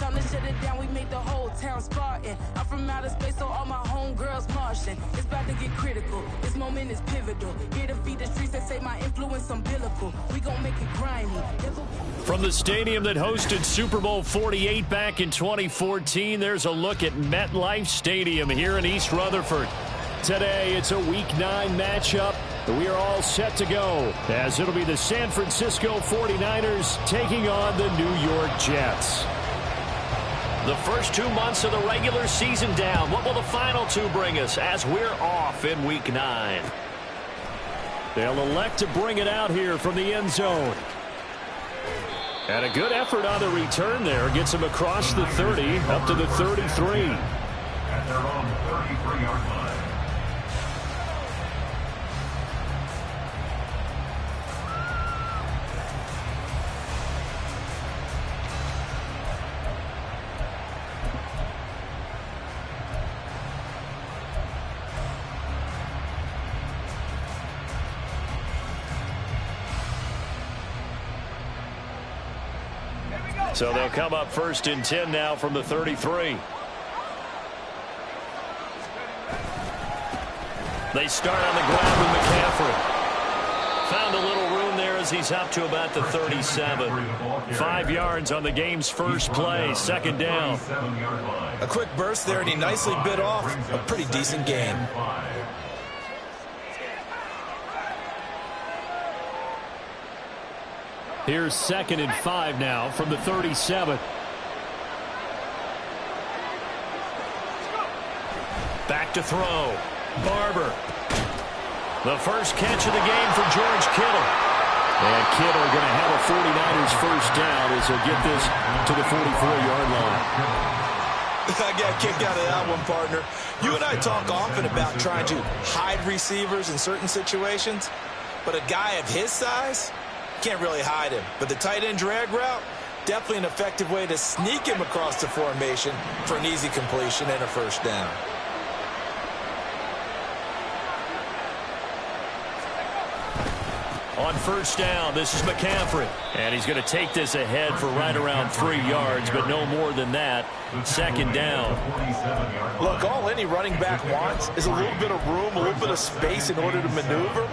time to shut it down, we made the whole town Spartan. I'm from outer space, so all my homegirls Martian. It's about to get critical, this moment is pivotal. Here to feed the streets that say my influence umbilical. We gon' make it grimy. From the stadium that hosted Super Bowl 48 back in 2014, there's a look at MetLife Stadium here in East Rutherford. Today, it's a Week 9 matchup. We are all set to go, as it'll be the San Francisco 49ers taking on the New York Jets. The first 2 months of the regular season down. What will the final 2 bring us as we're off in Week 9? They'll elect to bring it out here from the end zone. And a good effort on the return there. Gets him across the 30, up to the 33. At their own 33-yard line. So they'll come up 1st and 10 now from the 33. They start on the ground with McCaffrey. Found a little room there as he's up to about the 37. 5 yards on the game's first play, 2nd down. A quick burst there, and he nicely bit off a pretty decent gain. Here's 2nd and 5 now from the 37. Back to throw. Barber. The first catch of the game for George Kittle. And Kittle going to have a 49ers first down as he'll get this to the 44-yard line. I got kicked out of that one, partner. You and I talk often about trying to hide receivers in certain situations, but a guy of his size can't really hide him. But the tight end drag route, definitely an effective way to sneak him across the formation for an easy completion and a first down. On first down, this is McCaffrey. And he's going to take this ahead for right around 3 yards, but no more than that. 2nd down. Look, all any running back wants is a little bit of room, a little bit of space in order to maneuver.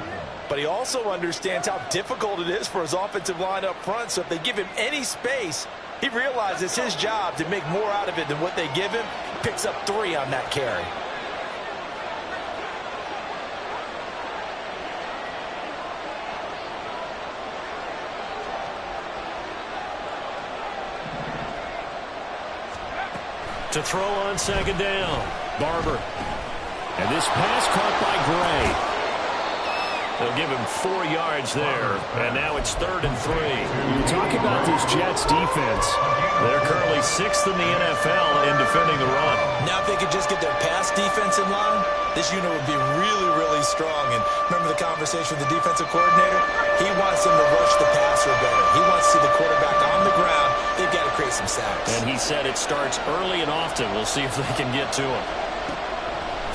But he also understands how difficult it is for his offensive line up front. So if they give him any space, he realizes it's his job to make more out of it than what they give him. Picks up 3 on that carry. To throw on 2nd down. Barber. And this pass caught by Gray. They'll give him 4 yards there, and now it's 3rd and 3. You talk about this Jets defense. They're currently 6th in the NFL in defending the run. Now if they could just get their pass defense in line, this unit would be really, really strong. And remember the conversation with the defensive coordinator? He wants them to rush the passer better. He wants to see the quarterback on the ground. They've got to create some sacks. And he said it starts early and often. We'll see if they can get to him.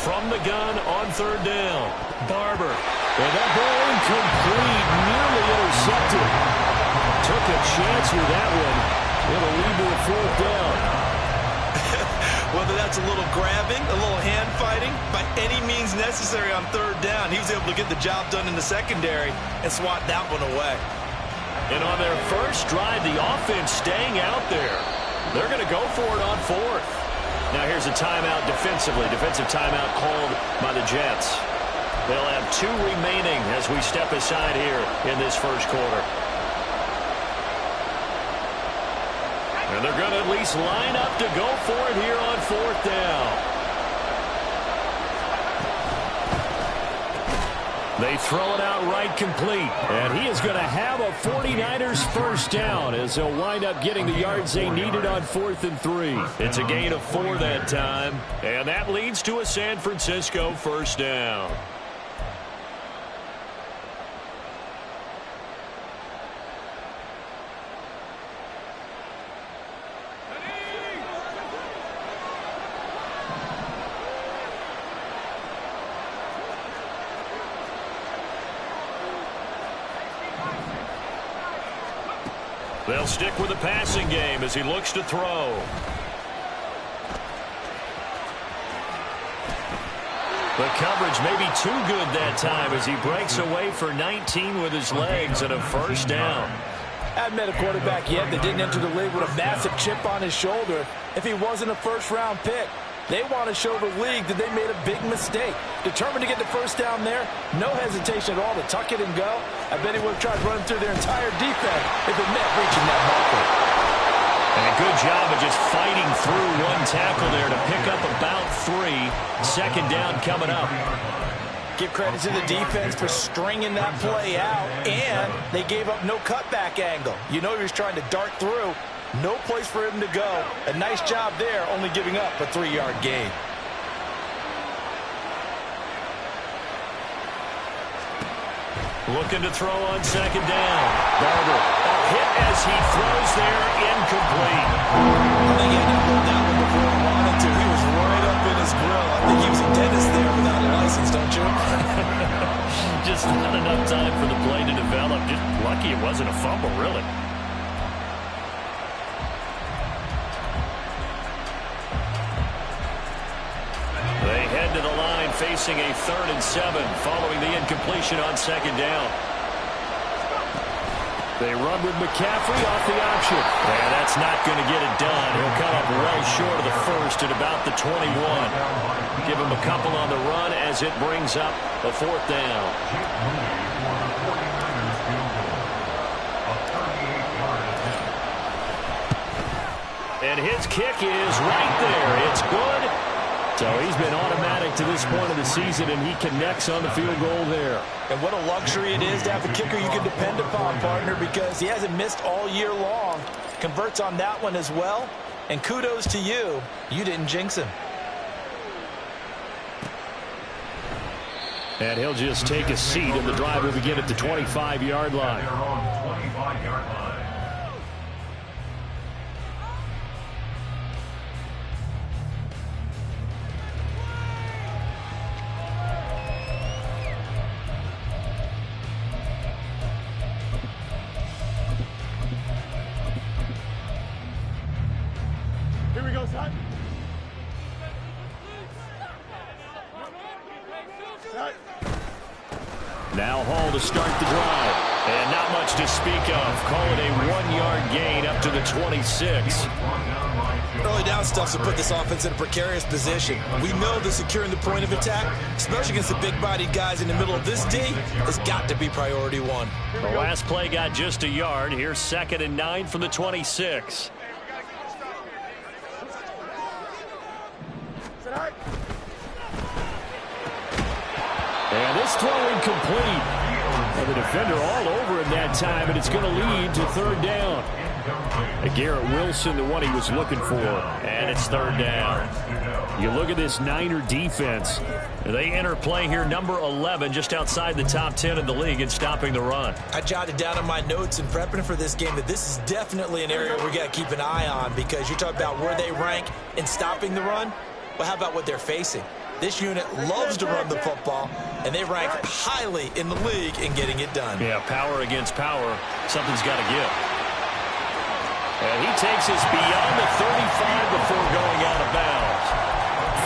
From the gun on 3rd down, Barber. And that ball incomplete, nearly intercepted. Took a chance with that one. It'll lead to a 4th down. Whether that's a little grabbing, a little hand fighting, by any means necessary on 3rd down, he was able to get the job done in the secondary and swat that one away. And on their first drive, the offense staying out there. They're going to go for it on 4th. Now here's a timeout defensively. Defensive timeout called by the Jets. They'll have 2 remaining as we step aside here in this first quarter. And they're going to at least line up to go for it here on 4th down. They throw it out right complete. And he is going to have a 49ers first down as they'll wind up getting the yards they needed on 4th and 3. It's a gain of 4 that time. And that leads to a San Francisco first down. They'll stick with the passing game as he looks to throw. The coverage may be too good that time as he breaks away for 19 with his legs and a first down. Haven't met a quarterback yet that didn't enter the league with a massive chip on his shoulder if he wasn't a first-round pick. They want to show the league that they made a big mistake. Determined to get the first down there, no hesitation at all to tuck it and go. I bet he would have tried running through their entire defense if it meant reaching that marker. And a good job of just fighting through one tackle there to pick up about 3. Second down coming up. Give credit to the defense for stringing that play out, and they gave up no cutback angle. You know he was trying to dart through. No place for him to go. A nice job there, only giving up a 3-yard gain. Looking to throw on second down. Barber, a hit as he throws there, incomplete. I think he had to hold that one before he wanted to. He was right up in his grill. I think he was a dentist there without a license, don't you? Just not enough time for the play to develop. Just lucky it wasn't a fumble, really. They head to the line facing a 3rd and 7 following the incompletion on second down. They run with McCaffrey off the option. And that's not going to get it done. He'll come up well short of the first at about the 21. Give him a couple on the run as it brings up a 4th down. And his kick is right there. It's good. So he's been automatic to this point of the season, and he connects on the field goal there. And what a luxury it is to have a kicker you can depend upon, partner, because he hasn't missed all year long. Converts on that one as well. And kudos to you. You didn't jinx him. And he'll just take a seat, and the drive will begin at the 25-yard line. 25-yard line. Now Hall to start the drive. And not much to speak of. Call it a 1-yard gain up to the 26. Early down stuff to put this offense in a precarious position. We know that securing the point of attack, especially against the big-bodied guys in the middle of this D, has got to be priority 1. The last play got just a yard. Here's 2nd and 9 from the 26. And this throw incomplete. And the defender all over him that time, and it's going to lead to 3rd down. Garrett Wilson, the one he was looking for. And it's 3rd down. You look at this Niner defense. They enter play here, number 11, just outside the top 10 in the league in stopping the run. I jotted down in my notes in prepping for this game that this is definitely an area we got to keep an eye on, because you talk about where they rank in stopping the run. Well, how about what they're facing? This unit loves to run the football, and they rank highly in the league in getting it done. Yeah, power against power. Something's got to give. And he takes us beyond the 35 before going out of bounds.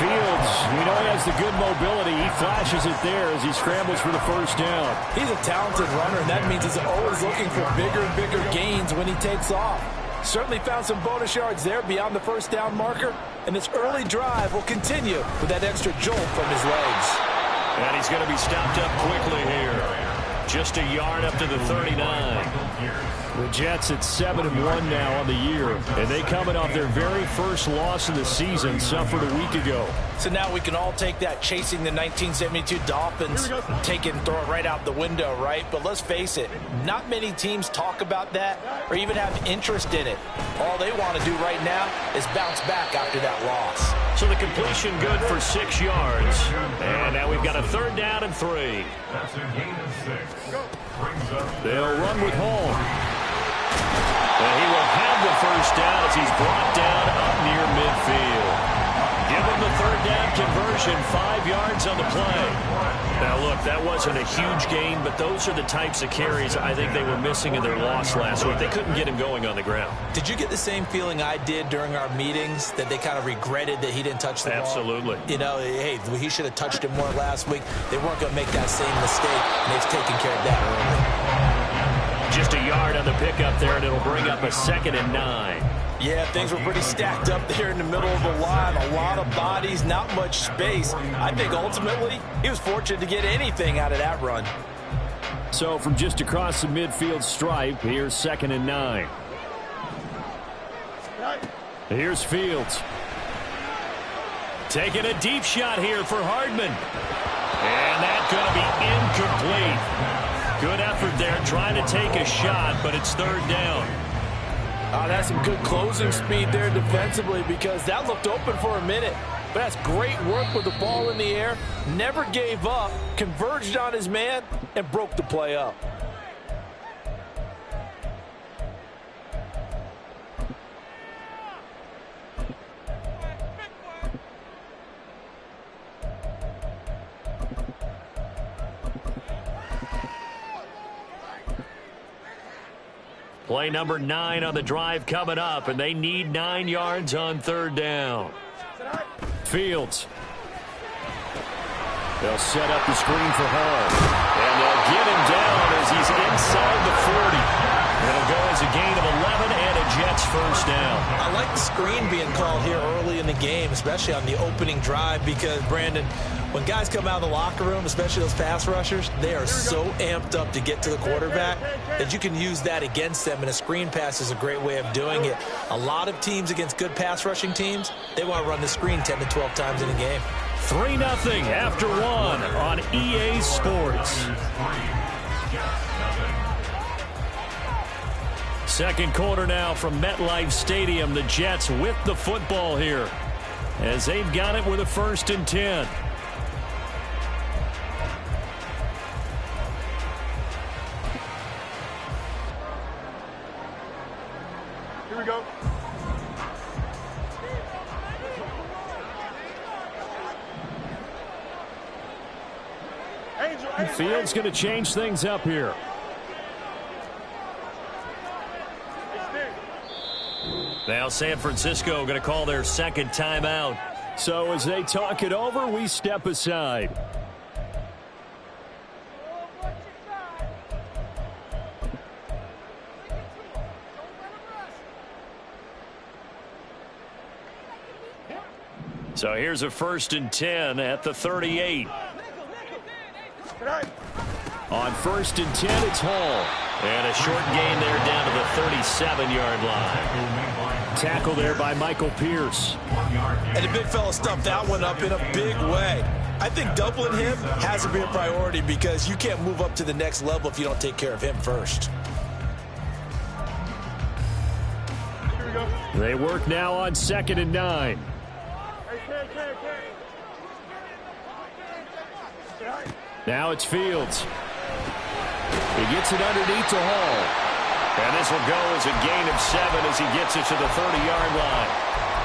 Fields, we know he has the good mobility. He flashes it there as he scrambles for the first down. He's a talented runner, and that means he's always looking for bigger and bigger gains when he takes off. Certainly found some bonus yards there beyond the first down marker, and this early drive will continue with that extra jolt from his legs. And he's going to be stopped up quickly here. Just a yard up to the 39. The Jets at 7-1 now on the year, and they coming off their very first loss of the season, suffered a week ago. So now we can all take that chasing the 1972 Dolphins, take it and throw it right out the window, right? But let's face it, not many teams talk about that or even have interest in it. All they want to do right now is bounce back after that loss. So the completion good for 6 yards. And now we've got a 3rd down and 3. That's a gain of 6. They'll run with Hall. And he will have the first down as he's brought down up near midfield. Give him the 3rd down conversion, 5 yards on the play. Now, look, that wasn't a huge gain, but those are the types of carries I think they were missing in their loss last week. They couldn't get him going on the ground. Did you get the same feeling I did during our meetings, that they kind of regretted that he didn't touch the ball? Absolutely. You know, hey, he should have touched it more last week. They weren't going to make that same mistake, and they've taken care of that early. Just a yard on the pickup there, and it'll bring up a 2nd and 9. Yeah, things were pretty stacked up there in the middle of the line. A lot of bodies, not much space. I think ultimately he was fortunate to get anything out of that run. So from just across the midfield stripe, here's 2nd and 9. Here's Fields. Taking a deep shot here for Hardman. And that's going to be incomplete. Good effort there, trying to take a shot, but it's 3rd down. That's some good closing speed there defensively, because that looked open for a minute. But that's great work with the ball in the air. Never gave up, converged on his man, and broke the play up. Play number 9 on the drive coming up, and they need 9 yards on 3rd down. Fields. They'll set up the screen for Hall. And they'll get him down as he's inside the 40. It'll go as a gain of 11 and a Jets 1st down. I like the screen being called here early in the game, especially on the opening drive, because, Brandon, when guys come out of the locker room, especially those pass rushers, they are so amped up to get to the quarterback that you can use that against them, and a screen pass is a great way of doing it. A lot of teams against good pass rushing teams, they want to run the screen 10 to 12 times in a game. 3-0 after 1 on EA Sports. 2nd quarter now from MetLife Stadium. The Jets with the football here as they've got it with a 1st and 10. Here we go. Fields going to change things up here. Now San Francisco going to call their 2nd timeout. So as they talk it over, we step aside. So here's a 1st and 10 at the 38. On 1st and 10, it's Hall. And a short gain there down to the 37-yard line. Tackle there by Michael Pierce. And the big fella stuffed that one up in a big way. I think doubling him has to be a priority, because you can't move up to the next level if you don't take care of him first. They work now on 2nd and 9. Now it's Fields. He gets it underneath to Hall. And this will go as a gain of 7 as he gets it to the 30-yard line.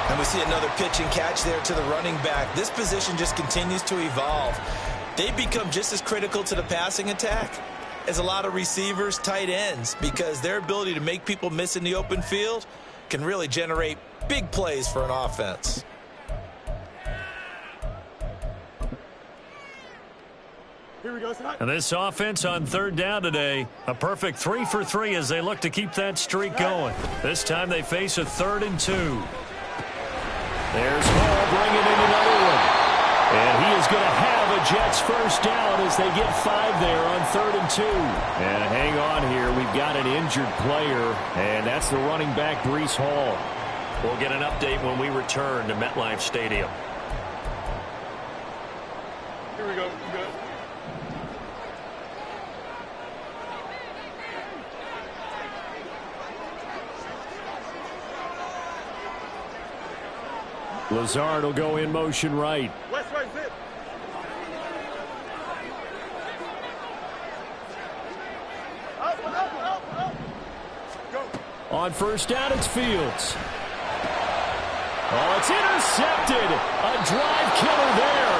And we see another pitch and catch there to the running back. This position just continues to evolve. They become just as critical to the passing attack as a lot of receivers, tight ends, because their ability to make people miss in the open field can really generate big plays for an offense. And this offense on 3rd down today, a perfect 3 for 3 as they look to keep that streak going. This time they face a 3rd and 2. There's Hall bringing in another one. And he is going to have a Jets 1st down as they get 5 there on 3rd and 2. And hang on here, we've got an injured player, and that's the running back, Breece Hall. We'll get an update when we return to MetLife Stadium. Here we go. Good. Lazard will go in motion right. West right zip. Up. Go. On 1st down, it's Fields. Oh, it's intercepted. A drive killer there.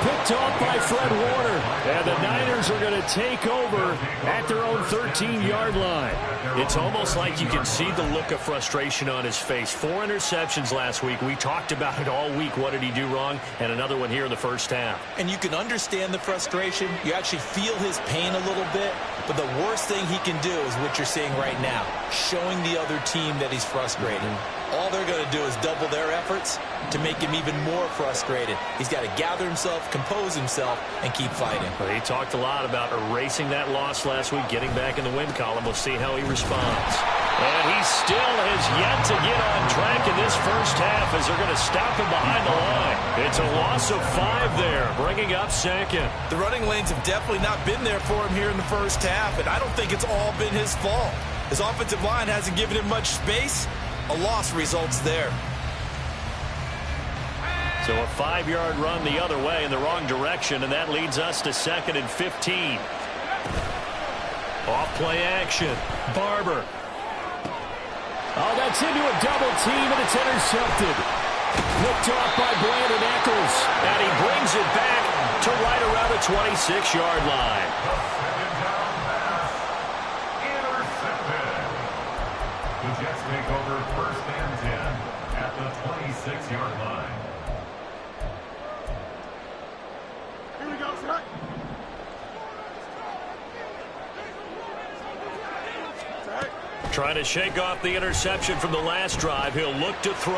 picked off by Fred Warner. And the Niners are going to take over at their own 13-yard line. It's almost like you can see the look of frustration on his face. 4 interceptions last week. We talked about it all week. What did he do wrong? And another one here in the first half. And you can understand the frustration. You actually feel his pain a little bit. But the worst thing he can do is what you're seeing right now, showing the other team that he's frustrated. All they're going to do is double their efforts to make him even more frustrated. He's got to gather himself, compose himself, and keep fighting. Well, he talked a lot about erasing that loss last week, getting back in the win column. We'll see how he responds. And he still has yet to get on track in this first half as they're going to stop him behind the line. It's a loss of 5 there, bringing up second. The running lanes have definitely not been there for him here in the first half, and I don't think it's all been his fault. His offensive line hasn't given him much space. A loss results there. So a 5-yard run the other way in the wrong direction, and that leads us to 2nd and 15. Off play action. Barber. Oh, that's into a double team, and it's intercepted. Picked off by Brandon Eccles, and he brings it back to right around the 26-yard line. The Jets take over 1st and 10 at the 26-yard line. Here we go, set. Trying to shake off the interception from the last drive. He'll look to throw.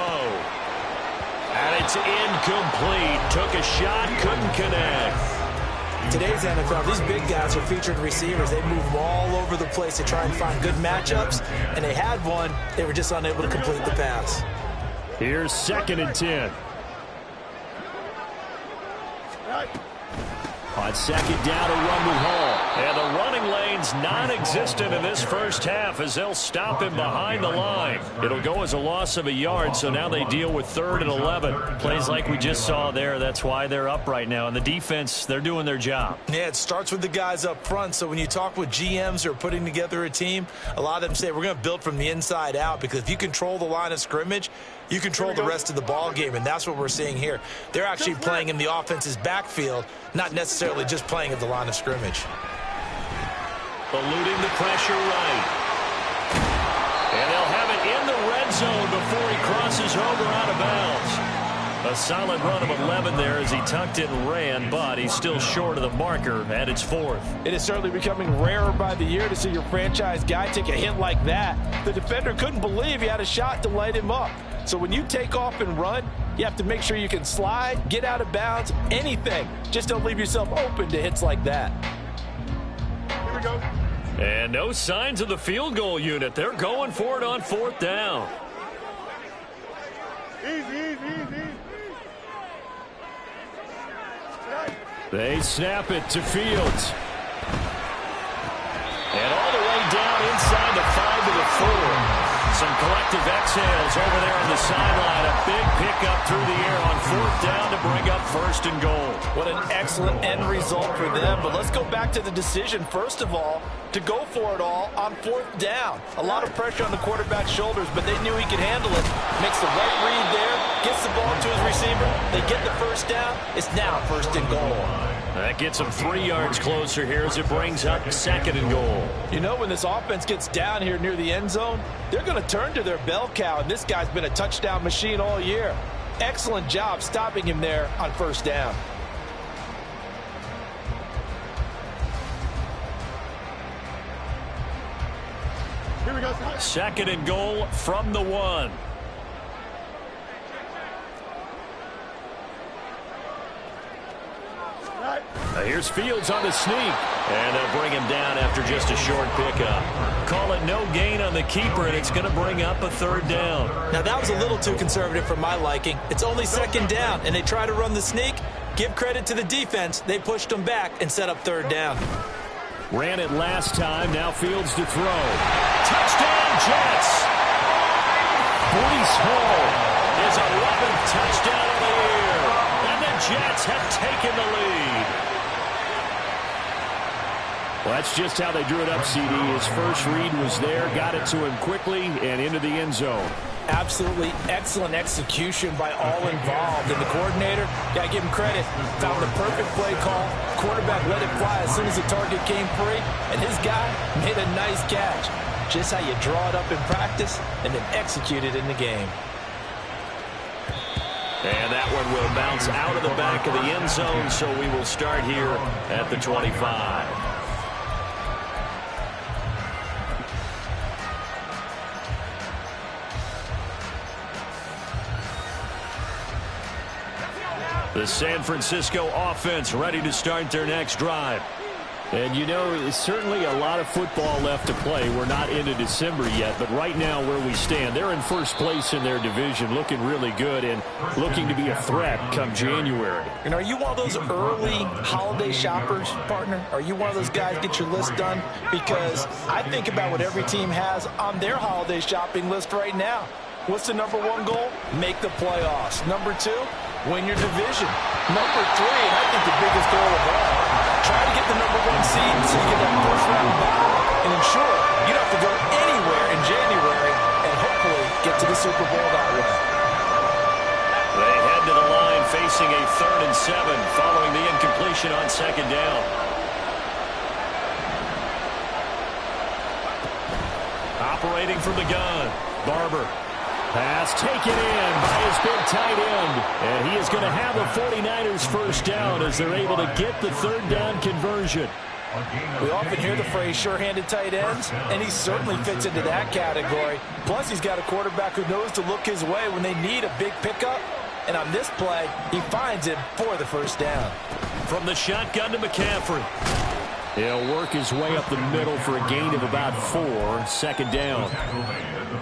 And it's incomplete. Took a shot, couldn't connect. Today's NFL, these big guys are featured receivers. They move all over the place to try and find good matchups, and they had one. They were just unable to complete the pass. Here's 2nd and 10. On 2nd down, a run with Hall. And the running lane's non-existent in this first half as they'll stop him behind the line. It'll go as a loss of a yard, so now they deal with 3rd and 11. Plays like we just saw there. That's why they're up right now. And the defense, they're doing their job. Yeah, it starts with the guys up front. So when you talk with GMs who are putting together a team, a lot of them say we're going to build from the inside out, because if you control the line of scrimmage, you control the rest of the ball game, and that's what we're seeing here. They're actually playing in the offense's backfield, not necessarily just playing at the line of scrimmage. Eluding the pressure right. And they'll have it in the red zone before he crosses over out of bounds. A solid run of 11 there as he tucked it and ran, but he's still short of the marker, and it's 4th. It is certainly becoming rarer by the year to see your franchise guy take a hit like that. The defender couldn't believe he had a shot to light him up. So when you take off and run, you have to make sure you can slide, get out of bounds, anything. Just don't leave yourself open to hits like that. Here we go. And no signs of the field goal unit. They're going for it on 4th down. Easy. They snap it to Fields. And all the way down inside the 5 to the 4. Some collective exhales over there on the sideline. A big pickup through the air on 4th down to bring up 1st and goal. What an excellent end result for them. But let's go back to the decision, first of all, to go for it all on 4th down. A lot of pressure on the quarterback's shoulders, but they knew he could handle it. Makes the right read there, gets the ball to his receiver. They get the 1st down. It's now 1st and goal. That gets them 3 yards closer here as it brings up 2nd and goal. You know, when this offense gets down here near the end zone, they're going to turn to their bell cow, and this guy's been a touchdown machine all year. Excellent job stopping him there on 1st down. Here we go. 2nd and goal from the 1. Here's Fields on the sneak. And they'll bring him down after just a short pickup. Call it no gain on the keeper, and it's going to bring up a 3rd down. Now, that was a little too conservative for my liking. It's only 2nd down, and they try to run the sneak. Give credit to the defense. They pushed them back and set up 3rd down. Ran it last time. Now Fields to throw. Touchdown, Jets! Breece Hall is 11th touchdown of the year. And the Jets have taken the lead. Well, that's just how they drew it up, CD. His first read was there, got it to him quickly and into the end zone. Absolutely excellent execution by all involved. And the coordinator, got to give him credit, found the perfect play call. Quarterback let it fly as soon as the target came free. And his guy made a nice catch. Just how you draw it up in practice and then execute it in the game. And that one will bounce out of the back of the end zone, so we will start here at the 25. The San Francisco offense ready to start their next drive. And, you know, it's certainly a lot of football left to play. We're not into December yet, but right now where we stand, they're in first place in their division, looking really good and looking to be a threat come January. And are you one of those early holiday shoppers, partner? Are you one of those guys get your list done? Because I think about what every team has on their holiday shopping list right now. What's the number one goal? Make the playoffs. Number two, win your division. Number three, and I think the biggest goal of all, try to get the number one seed so you get that first round bye and ensure you don't have to go anywhere in January and hopefully get to the Super Bowl that way. They head to the line facing a 3rd and 7 following the incompletion on 2nd down. Operating from the gun, Barber. Pass taken in by his big tight end. And he is going to have the 49ers first down as they're able to get the 3rd down conversion. We often hear the phrase sure-handed tight ends, and he certainly fits into that category. Plus, he's got a quarterback who knows to look his way when they need a big pickup. And on this play, he finds him for the first down. From the shotgun to McCaffrey. He'll work his way up the middle for a gain of about 4, 2nd down.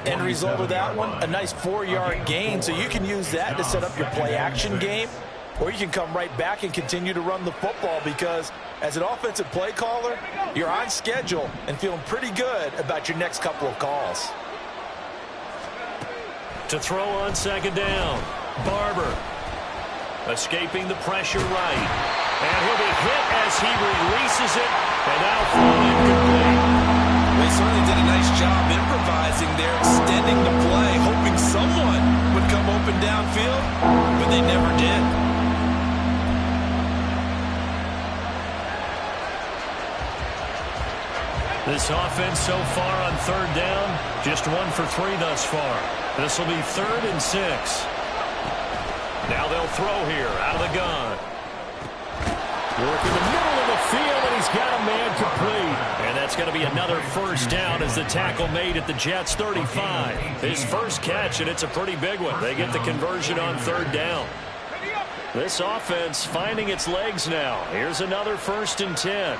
End result of that one, a nice 4-yard gain, so you can use that to set up your play-action game, or you can come right back and continue to run the football because as an offensive play caller, you're on schedule and feeling pretty good about your next couple of calls. To throw on 2nd down, Barber. Escaping the pressure right. And he'll be hit as he releases it, and now thrown incomplete. They certainly did a nice job improvising there, extending the play, hoping someone would come open downfield, but they never did. This offense so far on 3rd down, just 1 for 3 thus far. This will be 3rd and 6. Now they'll throw here out of the gun. Work in the middle of the field, and he's got a man complete. And that's going to be another first down as the tackle made at the Jets' 35. His first catch, and it's a pretty big one. They get the conversion on 3rd down. This offense finding its legs now. Here's another 1st and 10.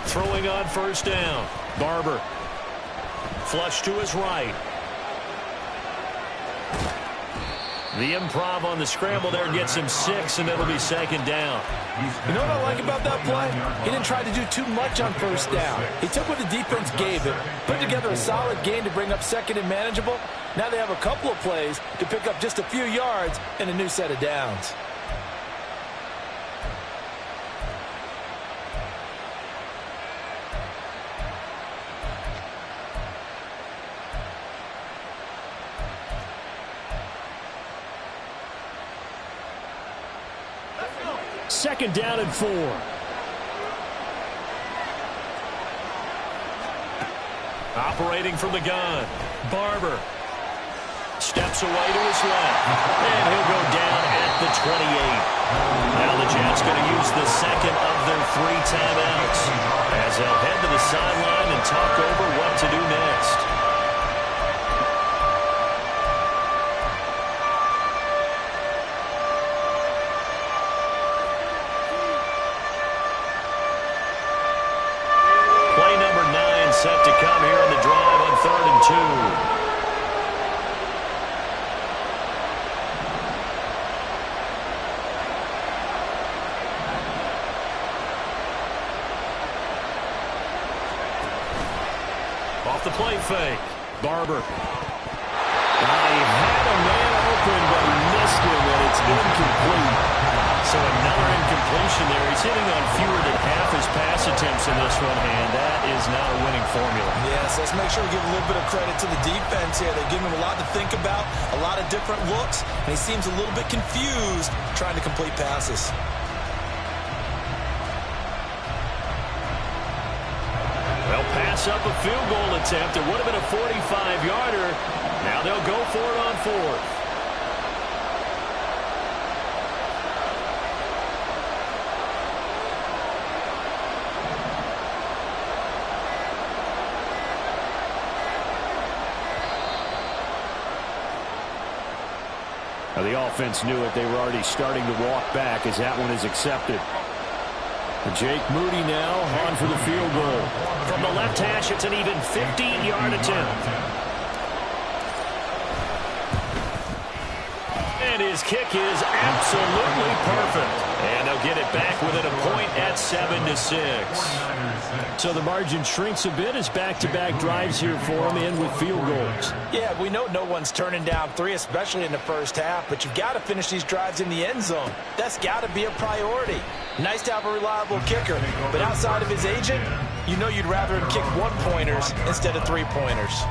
Throwing on 1st down. Barber. Flush to his right. The improv on the scramble there gets him 6, and it'll be 2nd down. You know what I like about that play? He didn't try to do too much on 1st down. He took what the defense gave him, put together a solid game to bring up 2nd and manageable. Now they have a couple of plays to pick up just a few yards and a new set of downs. Second down and 4. Operating from the gun. Barber. Steps away to his left. And he'll go down at the 28. Now the Jets going to use the second of their 3 timeouts as they'll head to the sideline and talk over what to do next. Set to come here on the drive on 3rd and 2. Off the play fake. Barber. He had a man open, but he missed him, and it's incomplete. So another incompletion there. He's hitting on fewer than half his pass attempts in this one, and that is not a winning formula. Yes, let's make sure we give a little bit of credit to the defense here. They've given him a lot to think about, a lot of different looks, and he seems a little bit confused trying to complete passes. They'll pass up a field goal attempt. It would have been a 45-yarder. Now they'll go for it on fourth. Now the offense knew it. They were already starting to walk back as that one is accepted. Jake Moody now on for the field goal. From the left hash, it's an even 15-yard attempt. And his kick is absolutely perfect. And they'll get it back within a point at 7-6. So the margin shrinks a bit as back-to-back drives here for them and with field goals. Yeah, we know no one's turning down 3, especially in the first half, but you've got to finish these drives in the end zone. That's got to be a priority. Nice to have a reliable kicker, but outside of his agent, you know you'd rather him kick 1-pointers instead of 3-pointers.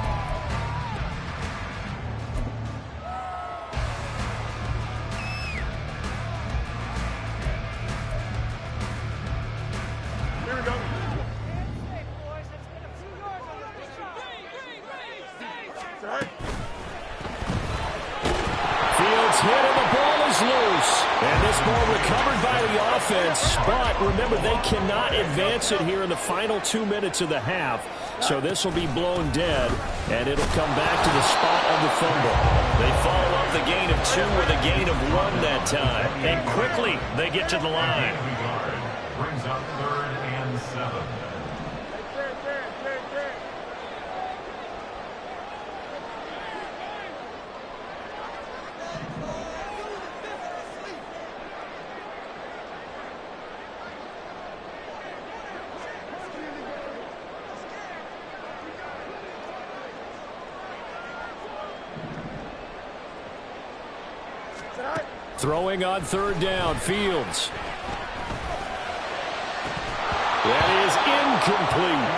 But remember, they cannot advance it here in the final 2 minutes of the half. So this will be blown dead, and it'll come back to the spot of the fumble. They follow up the gain of 2 with a gain of 1 that time. And quickly, they get to the line. Brings up 3rd and 7. Throwing on 3rd down, Fields. That is incomplete.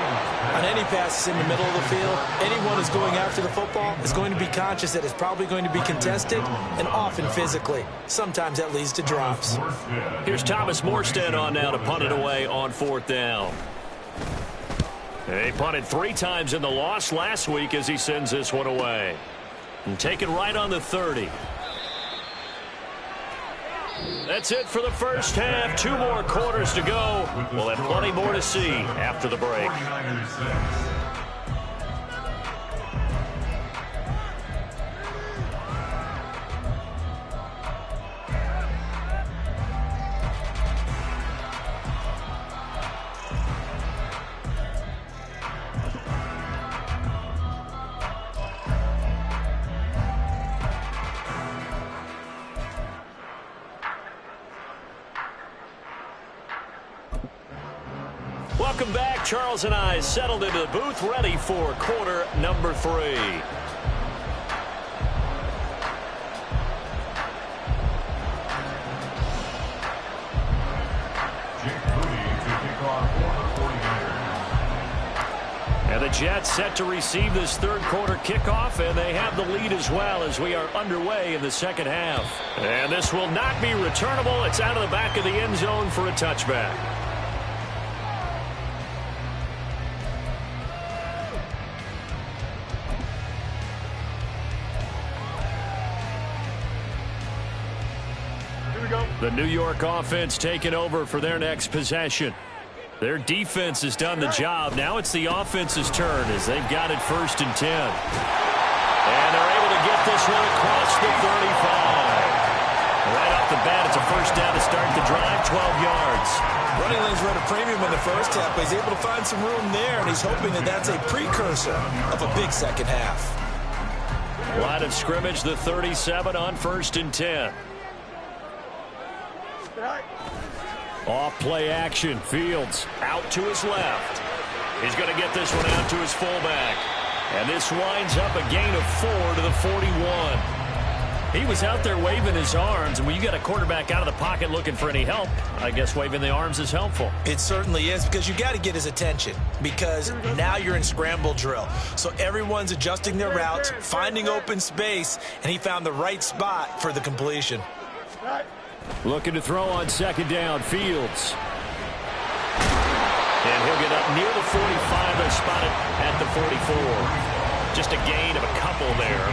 On any passes in the middle of the field, anyone who's going after the football is going to be conscious that it's probably going to be contested and often physically. Sometimes that leads to drops. Here's Thomas Morstead on now to punt it away on 4th down. They punted 3 times in the loss last week as he sends this one away. And taken right on the 30. That's it for the first half. 2 more quarters to go. We'll have plenty more to see after the break. 49ers 6. Welcome back. Charles and I settled into the booth, ready for quarter number 3. And the Jets set to receive this 3rd quarter kickoff, and they have the lead as well as we are underway in the second half. And this will not be returnable. It's out of the back of the end zone for a touchback. The New York offense taking over for their next possession. Their defense has done the job. Now it's the offense's turn as they've got it 1st and 10. And they're able to get this one across the 35. Right off the bat, it's a 1st down to start the drive, 12 yards. Running lanes were at a premium in the first half, but he's able to find some room there, and he's hoping that that's a precursor of a big second half. Line of scrimmage, the 37 on 1st and 10. Off play action. Fields out to his left. He's going to get this one out to his fullback. And this winds up a gain of 4 to the 41. He was out there waving his arms, and when you got a quarterback out of the pocket looking for any help, I guess waving the arms is helpful. It certainly is, because you got to get his attention, because now you're in scramble drill. So everyone's adjusting their routes, finding open space, and he found the right spot for the completion. Looking to throw on second down, Fields. And he'll get up near the 45. They're spotted at the 44. Just a gain of a couple there.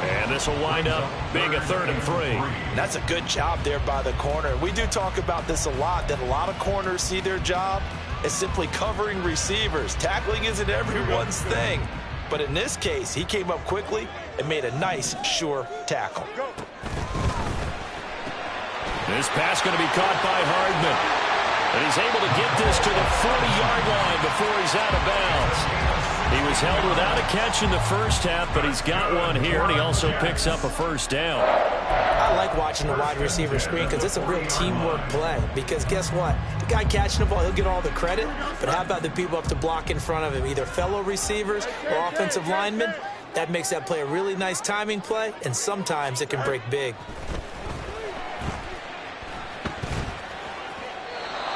And this will wind up being a 3rd and 3. That's a good job there by the corner. We do talk about this a lot, that a lot of corners see their job as simply covering receivers. Tackling isn't everyone's thing. But in this case, he came up quickly and made a nice, sure tackle. This pass going to be caught by Hardman. And he's able to get this to the 40-yard line before he's out of bounds. He was held without a catch in the first half, but he's got one here, and he also picks up a first down. I like watching the wide receiver screen because it's a real teamwork play. Because guess what? The guy catching the ball, he'll get all the credit, but how about the people up to block in front of him, either fellow receivers or offensive linemen? That makes that play a really nice timing play, and sometimes it can break big.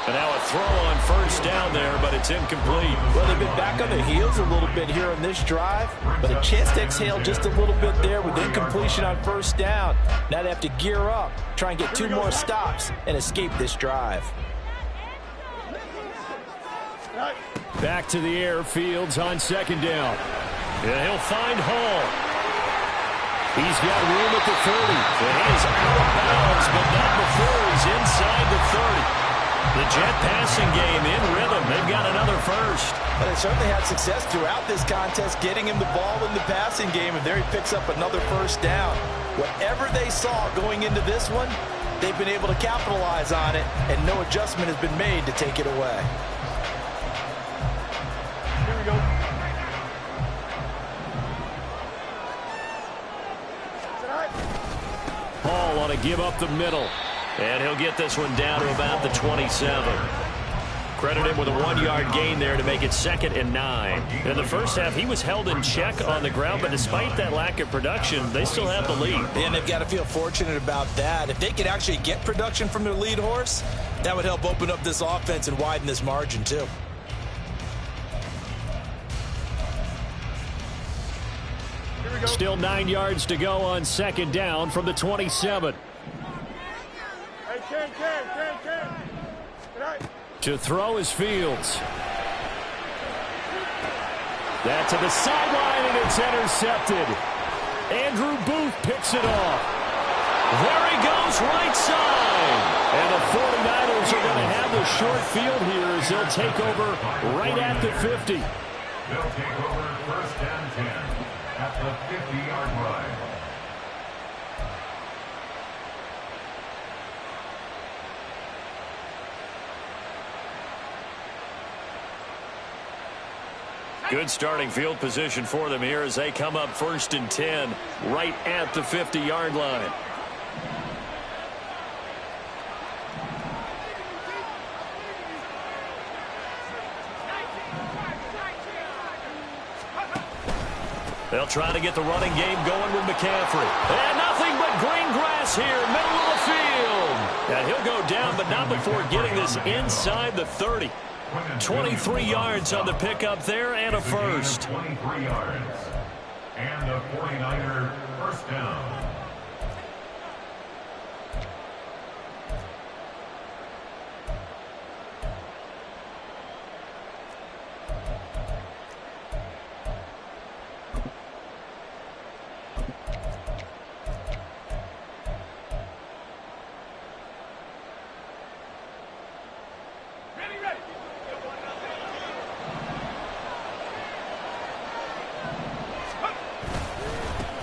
And now a throw on first down there, but it's incomplete. Well, they've been back on the heels a little bit here on this drive, but a chance to exhale just a little bit there with incompletion on first down. Now they have to gear up, try and get 2 more stops, and escape this drive. Back to the air, Fields on second down. And he'll find Hall. He's got room at the 30. And he is out of bounds, but not before he's inside the 30. The Jet passing game in rhythm. They've got another first. But they certainly had success throughout this contest, getting him the ball in the passing game, and there he picks up another first down. Whatever they saw going into this one, they've been able to capitalize on it, and no adjustment has been made to take it away. Here we go. Hall on a give up the middle. And he'll get this one down to about the 27. Credit him with a 1-yard gain there to make it 2nd and 9. In the first half, he was held in check on the ground, but despite that lack of production, they still have the lead. And they've got to feel fortunate about that. If they could actually get production from their lead horse, that would help open up this offense and widen this margin too. Still 9 yards to go on second down from the 27. To throw is Fields. That to the sideline, and it's intercepted. Andrew Booth picks it off. There he goes, right side. And the 49ers are going to have the short field here as they'll take over right at the 50. They'll take over 1st and 10 at the 50-yard line. Good starting field position for them here as they come up 1st and 10 right at the 50-yard line. They'll try to get the running game going with McCaffrey. And nothing but green grass here, middle of the field. And he'll go down, but not before getting this inside the 30. 23 yards on the pickup there and a first. 23 yards. And a 49er first down.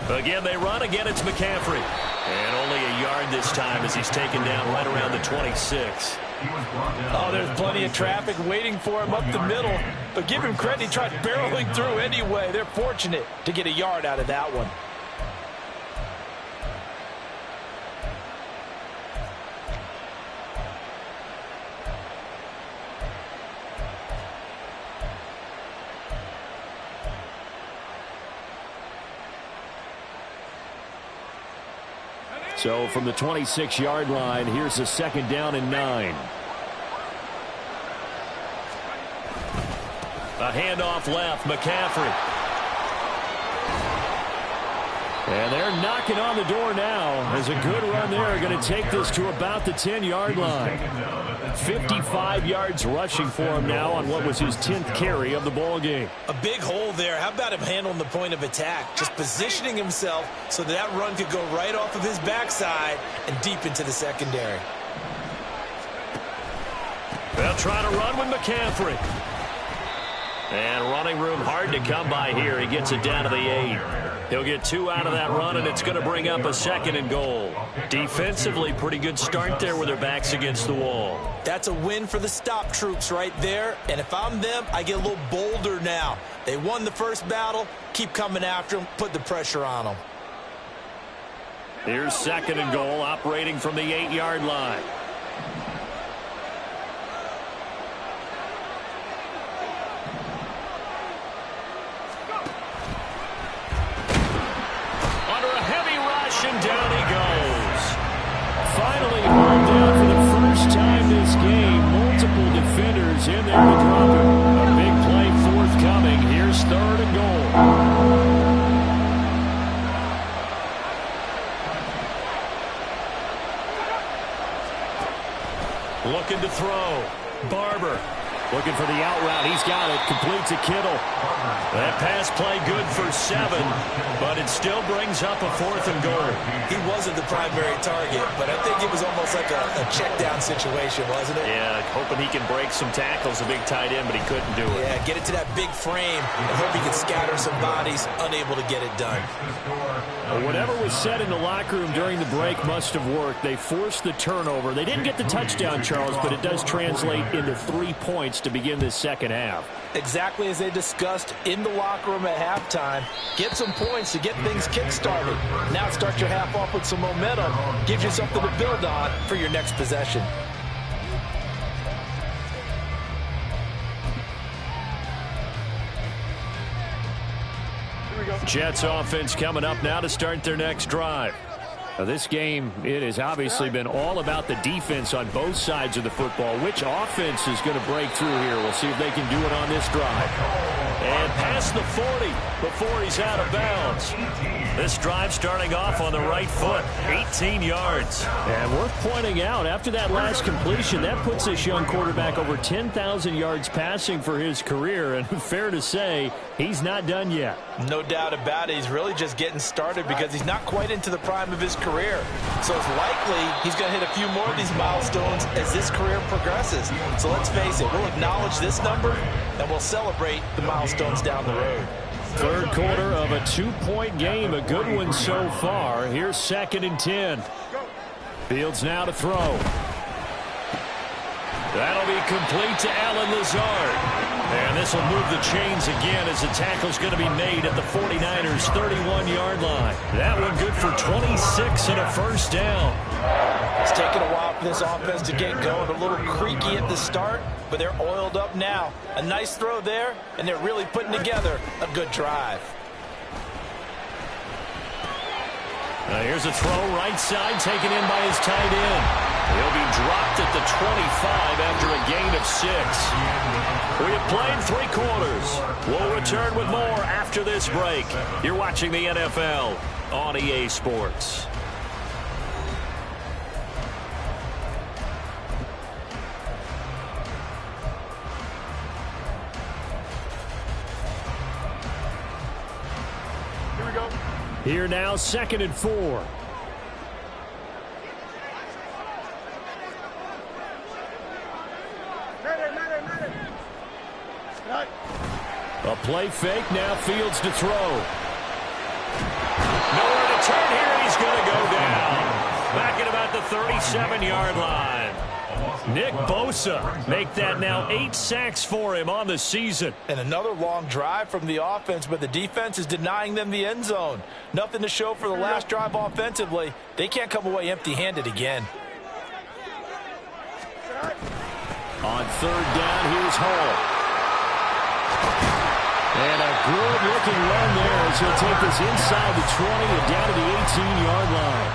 Again, they run. Again, it's McCaffrey. And only a yard this time as he's taken down right around the 26. Oh, there's plenty of traffic waiting for him up the middle. But give him credit, he tried barreling through anyway. They're fortunate to get a yard out of that one. So from the 26-yard line, here's a second down and 9. A handoff left, McCaffrey. And they're knocking on the door now. As a good run there, going to take this to about the 10-yard line. 55 yards rushing for him now on what was his 10th carry of the ball game. A big hole there. How about him handling the point of attack? Just positioning himself so that run could go right off of his backside and deep into the secondary. They'll try to run with McCaffrey. And running room hard to come by here. He gets it down to the 8. He'll get 2 out of that run, and it's going to bring up a 2nd and goal. Defensively, pretty good start there with their backs against the wall. That's a win for the stop troops right there. And if I'm them, I get a little bolder now. They won the first battle. Keep coming after them. Put the pressure on them. Here's 2nd and goal, operating from the 8-yard line. And down he goes. Finally hauled down for the first time this game. Multiple defenders in there to drop him. A big play forthcoming. Here's 3rd and goal. Looking to throw. Barber. Looking for the out route. He's got it. Completes a Kittle. That pass play good for 7, but it still brings up a 4th and goal. He wasn't the primary target, but I think it was almost like a check down situation, wasn't it? Yeah, hoping he can break some tackles, a big tight end, but he couldn't do it. Yeah, get it to that big frame and hope he can scatter some bodies, unable to get it done. Well, whatever was said in the locker room during the break must have worked. They forced the turnover. They didn't get the touchdown, Charles, but it does translate into 3 points to begin this second half. Exactly as they discussed in the locker room at halftime. Get some points to get things kick-started. Now start your half off with some momentum. Gives you something to build on for your next possession. Jets offense coming up now to start their next drive. Now this game, it has obviously been all about the defense on both sides of the football. Which offense is going to break through here? We'll see if they can do it on this drive. And past the 40 before he's out of bounds. This drive starting off on the right foot, 18 yards. And worth pointing out, after that last completion, that puts this young quarterback over 10,000 yards passing for his career. And fair to say, he's not done yet. No doubt about it. He's really just getting started because he's not quite into the prime of his career. So it's likely he's going to hit a few more of these milestones as this career progresses. So let's face it, we'll acknowledge this number and we'll celebrate the milestones down the road. Third quarter of a 2-point game, a good one so far. Here's 2nd and 10. Fields now to throw. That'll be complete to Allen Lazard. And this will move the chains again as the tackle's going to be made at the 49ers' 31-yard line. That one good for 26 and a first down. It's taken a while for this offense to get going. A little creaky at the start, but they're oiled up now. A nice throw there, and they're really putting together a good drive. Now here's a throw right side taken in by his tight end. He'll be dropped at the 25 after a gain of 6. We have played 3 quarters. We'll return with more after this break. You're watching the NFL on EA Sports. Here we go. Here now, 2nd and 4. A play fake, now Fields to throw. Nowhere to turn here, he's going to go down. Back at about the 37-yard line. Nick Bosa make that now 8 sacks for him on the season. And another long drive from the offense, but the defense is denying them the end zone. Nothing to show for the last drive offensively. They can't come away empty-handed again. On 3rd down, here's Hall. And a good-looking run there as Fields will take this inside the 20 and down to the 18-yard line.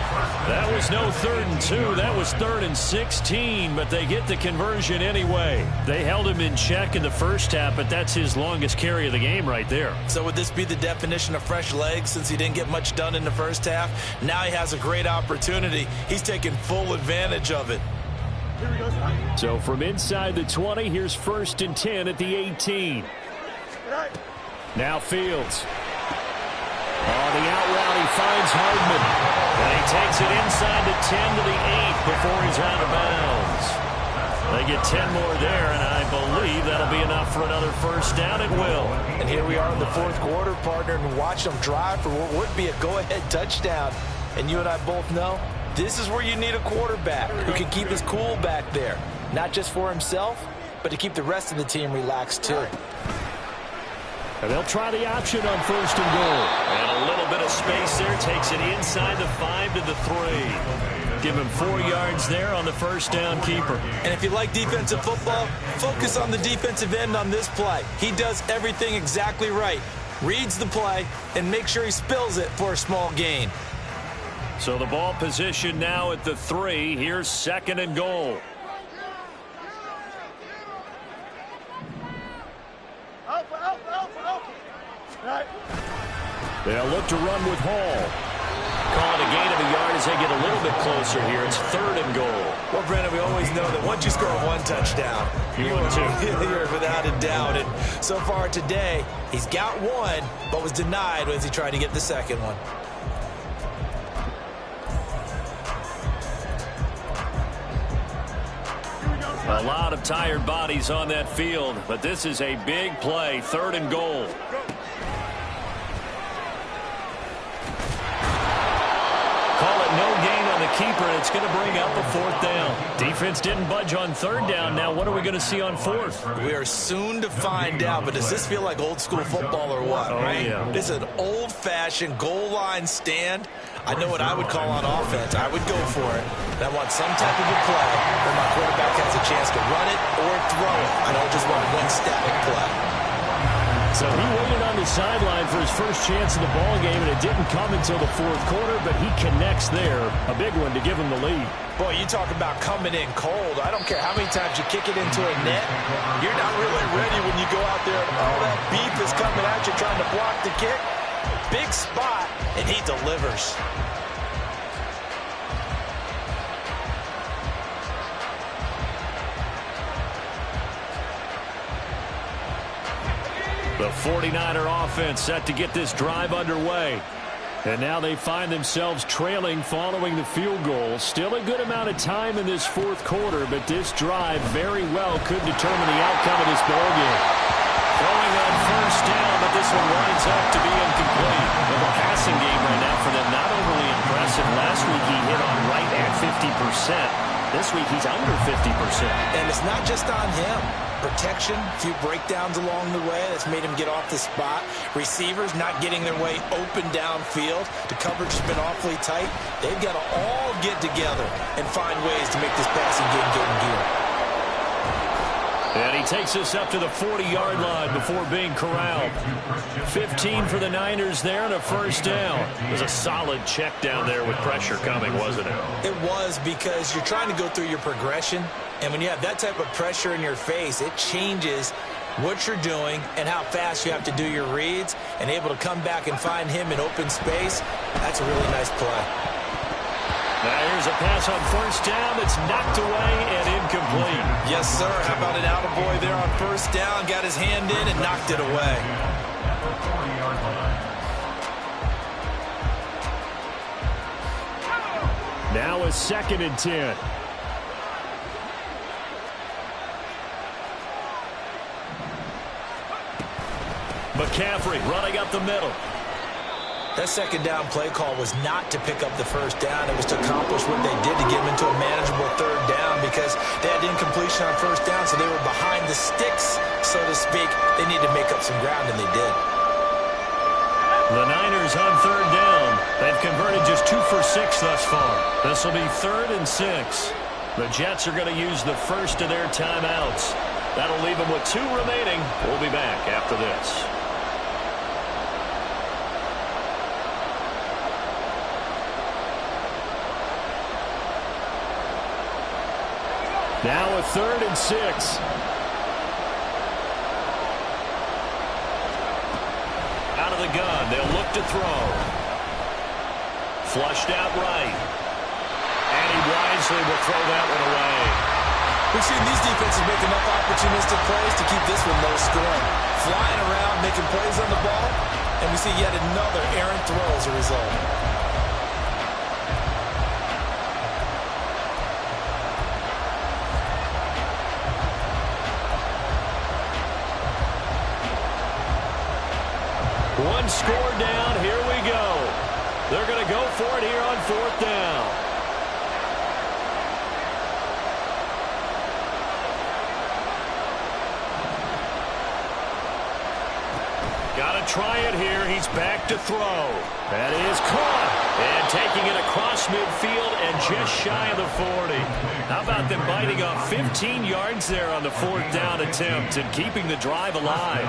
That was no 3rd and 2. That was 3rd and 16, but they get the conversion anyway. They held him in check in the first half, but that's his longest carry of the game right there. So would this be the definition of fresh legs since he didn't get much done in the first half? Now he has a great opportunity. He's taking full advantage of it. So from inside the 20, here's 1st and 10 at the 18. Now Fields. On the out route, he finds Hardman. And he takes it inside the 10 to the 8 before he's out of bounds. They get 10 more there, and I believe that'll be enough for another first down. It will. And here we are in the 4th quarter, partner, and watch them drive for what would be a go-ahead touchdown. And you and I both know this is where you need a quarterback who can keep his cool back there. Not just for himself, but to keep the rest of the team relaxed too. And they'll try the option on 1st and goal. And a little bit of space there. Takes it inside the 5 to the 3. Give him 4 yards there on the first down keeper. And if you like defensive football, focus on the defensive end on this play. He does everything exactly right. Reads the play and makes sure he spills it for a small gain. So the ball position now at the 3. Here's 2nd and goal. They'll look to run with Hall. Call it a gain of a yard as they get a little bit closer here. It's 3rd and goal. Well, Brandon, we always know that once you score 1 touchdown, you want to. You're without a doubt. And so far today, he's got 1, but was denied as he tried to get the 2nd one. A lot of tired bodies on that field, but this is a big play. 3rd and goal. Call it no gain on the keeper, and it's going to bring up a 4th down. Defense didn't budge on 3rd down. Now what are we going to see on 4th? We are soon to find out, but does this feel like old school football or what, right? Yeah. This is an old-fashioned goal line stand. I know what I would call on offense. I would go for it. And I want some type of a play where my quarterback has a chance to run it or throw it. I don't just want one static play. So he waited on the sideline for his first chance in the ball game, and it didn't come until the 4th quarter, but he connects there. A big one to give him the lead. Boy, you talk about coming in cold. I don't care how many times you kick it into a net. You're not really ready when you go out there and all that beef is coming at you trying to block the kick. Big spot, and he delivers. The 49er offense set to get this drive underway. And now they find themselves trailing following the field goal. Still a good amount of time in this 4th quarter, but this drive very well could determine the outcome of this ball game. Throwing on 1st down, but this one winds up to be incomplete. Well, the passing game right now for them not overly impressive. Last week he hit on right at 50%. This week he's under 50%. And it's not just on him. Protection, a few breakdowns along the way. That's made him get off the spot. Receivers not getting their way open downfield. The coverage has been awfully tight. They've got to all get together and find ways to make this passing game get in gear. And he takes us up to the 40-yard line before being corralled. 15 for the Niners there and a 1st down. It was a solid check down there with pressure coming, wasn't it? It was, because you're trying to go through your progression, and when you have that type of pressure in your face, it changes what you're doing and how fast you have to do your reads, and able to come back and find him in open space. That's a really nice play. Now here's a pass on 1st down that's knocked away and incomplete. Yes, sir. How about an attaboy there on 1st down? Got his hand in and knocked it away. Now a 2nd and 10. McCaffrey running up the middle. That 2nd down play call was not to pick up the 1st down. It was to accomplish what they did to get them into a manageable 3rd down, because they had incompletion on 1st down, so they were behind the sticks, so to speak. They needed to make up some ground, and they did. The Niners on 3rd down. They've converted just 2 for 6 thus far. This will be 3rd and 6. The Jets are going to use the first of their timeouts. That'll leave them with 2 remaining. We'll be back after this. Now a 3rd and 6. Out of the gun, they'll look to throw. Flushed out right. And he wisely will throw that one away. We've seen these defenses make enough opportunistic plays to keep this one low scoring. Flying around, making plays on the ball, and we see yet another errant throw as a result. One score down. Here we go. They're going to go for it here on 4th down. Got to try it here. He's back to throw. That is caught. And taking it across midfield and just shy of the 40. How about them biting off 15 yards there on the 4th down attempt and keeping the drive alive?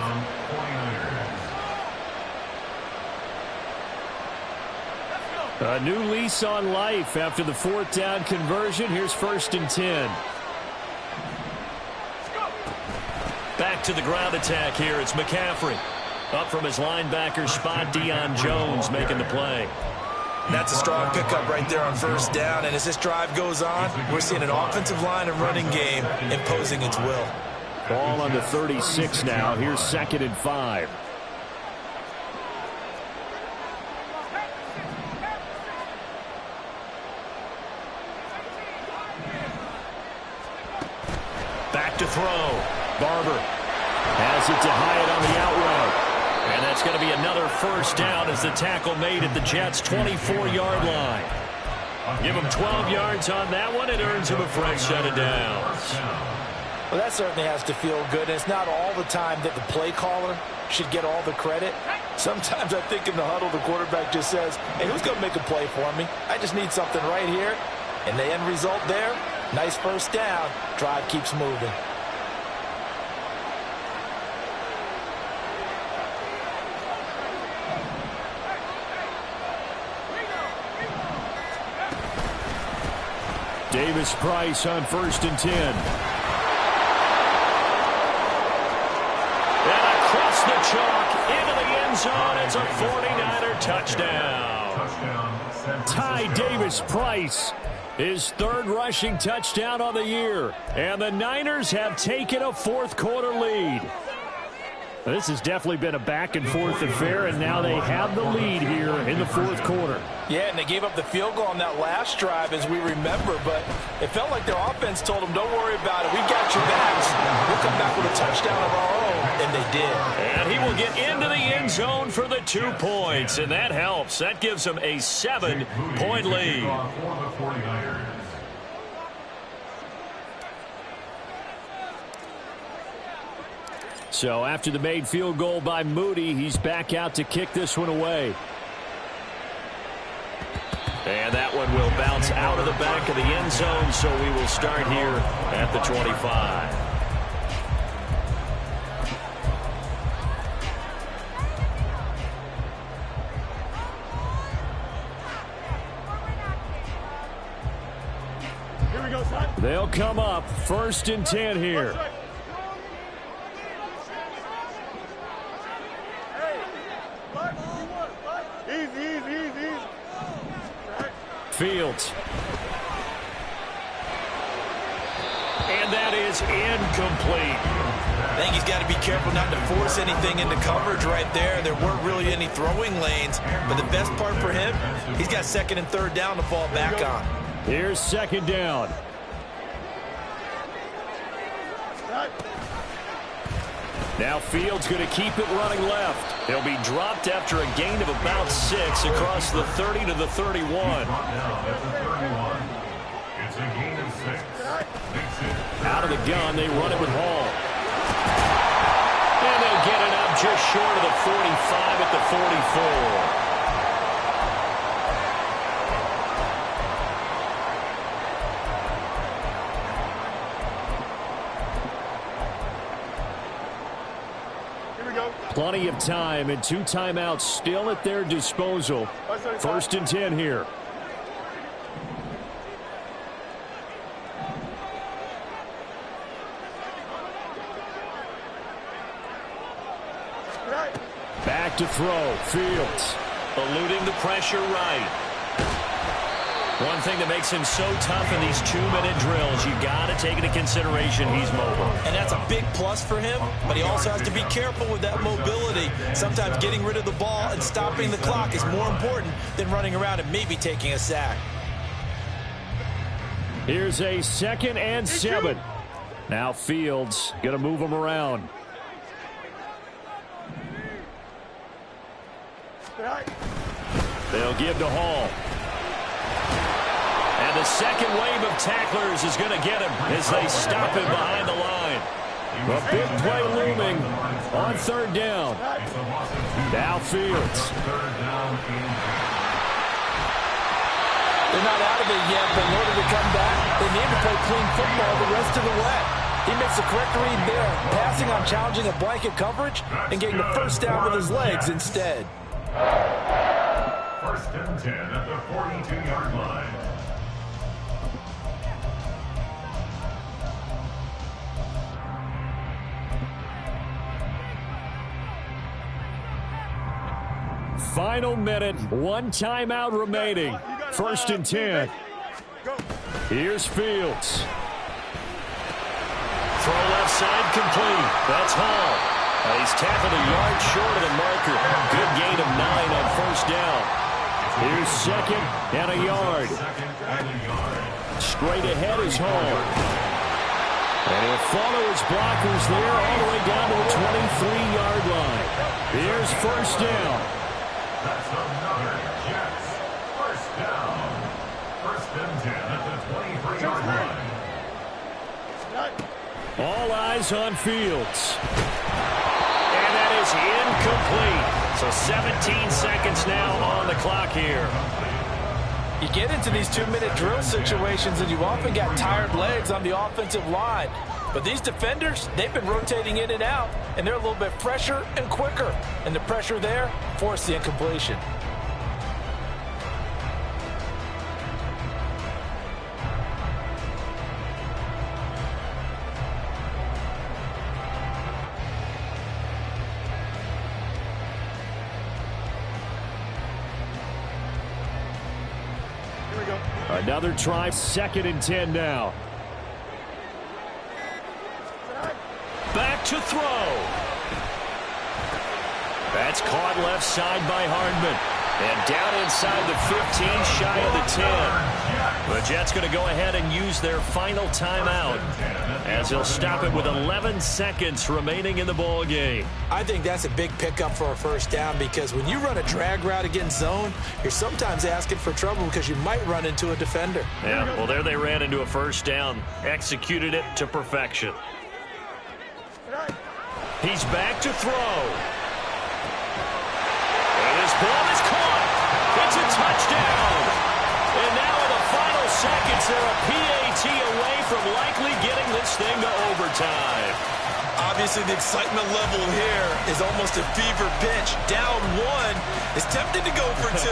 A new lease on life after the 4th down conversion. Here's 1st and 10. Back to the ground attack here. It's McCaffrey. Up from his linebacker spot, Deion Jones making the play. That's a strong pickup right there on 1st down. And as this drive goes on, we're seeing an offensive line and running game imposing its will. Ball on the 36 now. Here's 2nd and 5. Back to throw. Barber has it to Hyatt on the out route. And that's going to be another 1st down as the tackle made at the Jets' 24-yard line. Give him 12 yards on that one. It earns him a fresh set of downs. Well, that certainly has to feel good. And it's not all the time that the play caller should get all the credit. Sometimes I think in the huddle, the quarterback just says, hey, who's going to make a play for me? I just need something right here. And the end result there, nice 1st down. Drive keeps moving. Davis Price on 1st and 10. And across the chalk into the end zone. It's a 49er touchdown. Ty Davis Price, his 3rd rushing touchdown on the year. And the Niners have taken a 4th quarter lead. This has definitely been a back-and-forth affair, and now they have the lead here in the 4th quarter. Yeah, and they gave up the field goal on that last drive, as we remember, but it felt like their offense told them, don't worry about it. We got your backs. We'll come back with a touchdown of our own, and they did. And he will get into the end zone for the 2 points, and that helps. That gives them a 7-point lead. So after the made field goal by Moody, he's back out to kick this one away. And that one will bounce out of the back of the end zone, so we will start here at the 25. Here we go, son. They'll come up 1st and 10 here. Easy. Fields. And that is incomplete. I think he's got to be careful not to force anything into coverage right there. There weren't really any throwing lanes, but the best part for him, he's got 2nd and 3rd down to fall back on. Here's 2nd down. Now Fields going to keep it running left. He'll be dropped after a gain of about 6 across the 30 to the 31. It's a gain of 6. Out of the gun, they run it with Hall. And they'll get it up just short of the 45 at the 44. Plenty of time and 2 timeouts still at their disposal. 1st and 10 here. to throw. Fields. Eluding the pressure right. One thing that makes him so tough in these 2-minute drills, you got to take into consideration he's mobile. And that's a big plus for him, but he also has to be careful with that mobility. Sometimes getting rid of the ball and stopping the clock is more important than running around and maybe taking a sack. Here's a 2nd and 7. Now Fields going to move him around. They'll give to Hall. And the second wave of tacklers is going to get him as they stop him behind the line. A big play looming on 3rd down. Now Fields. They're not out of it yet, but in order to come back, they need to play clean football the rest of the way. He makes the correct read there, passing on challenging a blanket coverage and getting the 1st down with his legs instead. 1st and 10 at the 42-yard line. Final minute, 1 timeout remaining. 1st and 10. Here's Fields. Throw left side complete. That's Hall. He's tackled a yard short of the marker. Good gain of 9 on 1st down. Here's 2nd and a yard. Straight ahead is Hall. And he'll follow his blockers there all the way down to the 23-yard line. Here's 1st down. That's another Jets. 1st down. 1st and 10 at the 23-yard line. All eyes on Fields. And that is incomplete. So 17 seconds now on the clock here. You get into these 2-minute drill situations and you often got tired legs on the offensive line. But these defenders, they've been rotating in and out, and they're a little bit fresher and quicker. And the pressure there forced the incompletion. Another try, 2nd and 10 now. Back to throw. That's caught left side by Hardman. And down inside the 15, shy of the 10. The Jets going to go ahead and use their final timeout as he'll stop it with 11 seconds remaining in the ball game. I think that's a big pickup for a 1st down because when you run a drag route against zone, you're sometimes asking for trouble because you might run into a defender. Yeah, well, there they ran into a 1st down, executed it to perfection. He's back to throw. And his ball is caught. It's a touchdown. And now in the final seconds, they're a PAT away from likely getting this thing to overtime. Obviously, the excitement level here is almost a fever pitch. Down 1 is tempted to go for 2.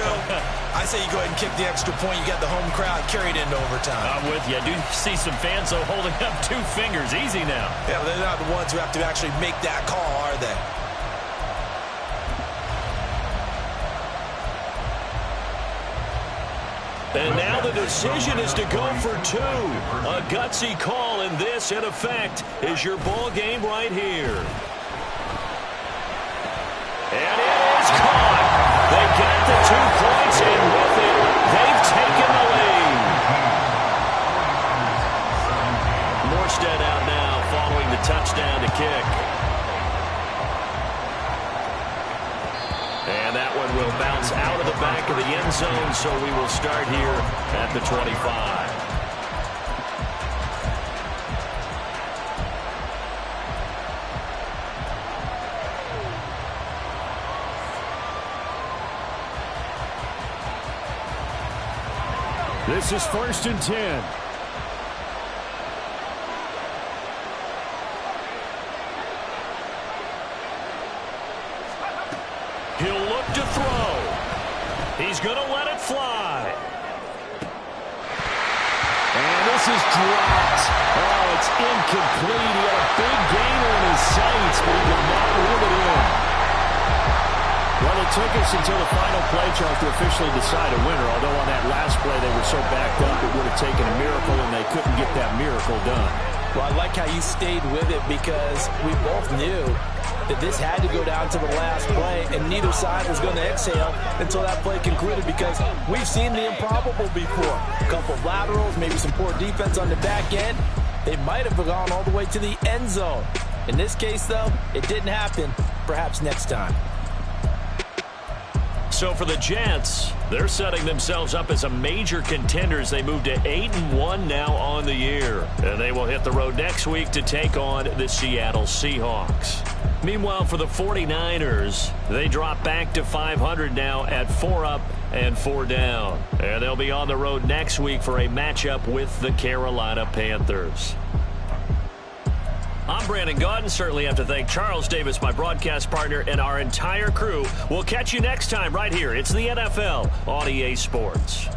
I say you go ahead and kick the extra point. You got the home crowd carried into overtime. I'm with you. I do see some fans, though, holding up 2 fingers. Easy now. Yeah, they're not the ones who have to actually make that call, are they? And now the decision is to go for 2. A gutsy call, and this, in effect, is your ball game right here. And it is caught. They got the 2 points, and with it, they've taken the lead. Morstead out now following the touchdown to kick. And that one will bounce out of the back of the end zone, so we will start here at the 25. This is 1st and 10. He'll look to throw. He's going to let it fly. And this is dropped. Oh, it's incomplete. He had a big gainer in his sights, but he did not reel it in. Well, it took us until the final play, Charles, to officially decide a winner, although on that last play they were so backed up it would have taken a miracle, and they couldn't get that miracle done. Well, I like how you stayed with it because we both knew that this had to go down to the last play, and neither side was going to exhale until that play concluded because we've seen the improbable before. A couple of laterals, maybe some poor defense on the back end. They might have gone all the way to the end zone. In this case, though, it didn't happen. Perhaps next time. So for the Jets, they're setting themselves up as a major contender as they move to 8-1 now on the year. And they will hit the road next week to take on the Seattle Seahawks. Meanwhile, for the 49ers, they drop back to 500 now at 4 up and 4 down. And they'll be on the road next week for a matchup with the Carolina Panthers. I'm Brandon Gaudin. Certainly have to thank Charles Davis, my broadcast partner, and our entire crew. We'll catch you next time right here. It's the NFL on EA Sports.